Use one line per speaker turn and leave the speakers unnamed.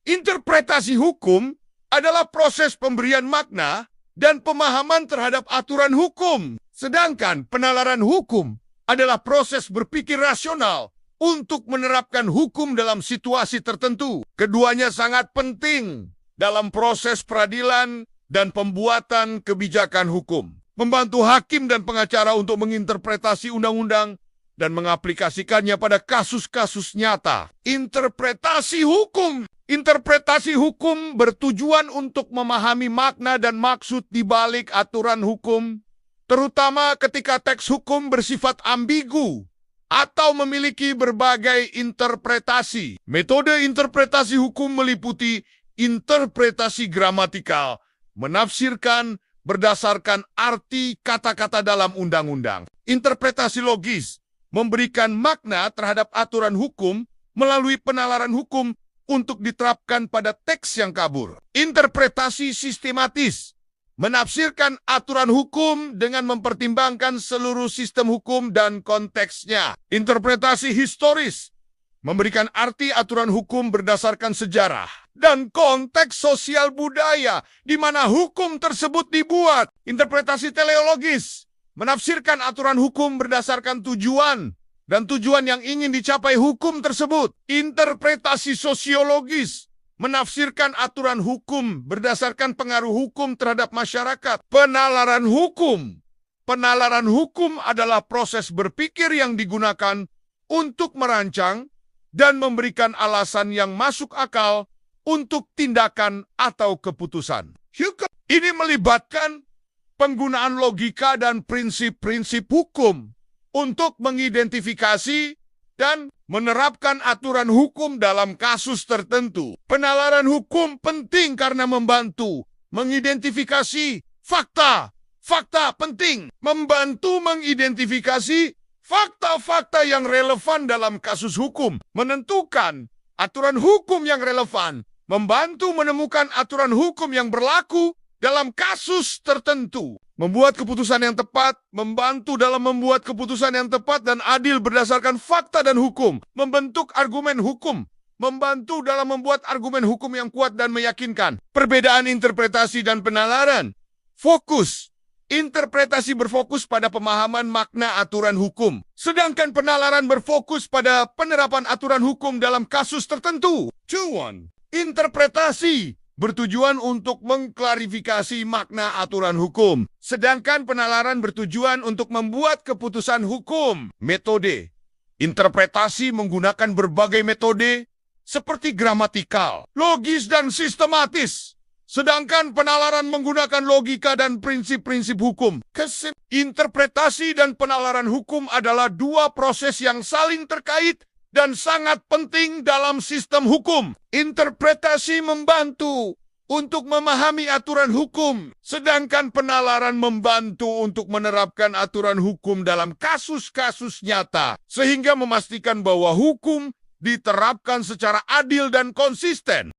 Interpretasi hukum adalah proses pemberian makna dan pemahaman terhadap aturan hukum. Sedangkan penalaran hukum adalah proses berpikir rasional untuk menerapkan hukum dalam situasi tertentu. Keduanya sangat penting dalam proses peradilan dan pembuatan kebijakan hukum. Membantu hakim dan pengacara untuk menginterpretasi undang-undang dan mengaplikasikannya pada kasus-kasus nyata. Interpretasi hukum bertujuan untuk memahami makna dan maksud di balik aturan hukum, terutama ketika teks hukum bersifat ambigu atau memiliki berbagai interpretasi. Metode interpretasi hukum meliputi interpretasi gramatikal, menafsirkan berdasarkan arti kata-kata dalam undang-undang. Interpretasi logis, memberikan makna terhadap aturan hukum melalui penalaran hukum untuk diterapkan pada teks yang kabur. Interpretasi sistematis, menafsirkan aturan hukum dengan mempertimbangkan seluruh sistem hukum dan konteksnya. Interpretasi historis, memberikan arti aturan hukum berdasarkan sejarah dan konteks sosial budaya di mana hukum tersebut dibuat. Interpretasi teleologis, menafsirkan aturan hukum berdasarkan tujuan dan tujuan yang ingin dicapai hukum tersebut. Interpretasi sosiologis, menafsirkan aturan hukum berdasarkan pengaruh hukum terhadap masyarakat. Penalaran hukum adalah proses berpikir yang digunakan untuk merancang dan memberikan alasan yang masuk akal untuk tindakan atau keputusan. Ini melibatkan penggunaan logika dan prinsip-prinsip hukum untuk mengidentifikasi dan menerapkan aturan hukum dalam kasus tertentu. Penalaran hukum penting karena membantu mengidentifikasi fakta. Fakta penting membantu mengidentifikasi fakta-fakta yang relevan dalam kasus hukum, menentukan aturan hukum yang relevan, membantu menemukan aturan hukum yang berlaku dalam kasus tertentu. Membuat keputusan yang tepat, membantu dalam membuat keputusan yang tepat dan adil berdasarkan fakta dan hukum. Membentuk argumen hukum, membantu dalam membuat argumen hukum yang kuat dan meyakinkan. Perbedaan interpretasi dan penalaran. Fokus. Interpretasi berfokus pada pemahaman makna aturan hukum. Sedangkan penalaran berfokus pada penerapan aturan hukum dalam kasus tertentu. 2-1. Interpretasi bertujuan untuk mengklarifikasi makna aturan hukum. Sedangkan penalaran bertujuan untuk membuat keputusan hukum. Metode. Interpretasi menggunakan berbagai metode seperti gramatikal, logis, dan sistematis. Sedangkan penalaran menggunakan logika dan prinsip-prinsip hukum. Interpretasi dan penalaran hukum adalah dua proses yang saling terkait dan sangat penting dalam sistem hukum. Interpretasi membantu untuk memahami aturan hukum, sedangkan penalaran membantu untuk menerapkan aturan hukum dalam kasus-kasus nyata, sehingga memastikan bahwa hukum diterapkan secara adil dan konsisten.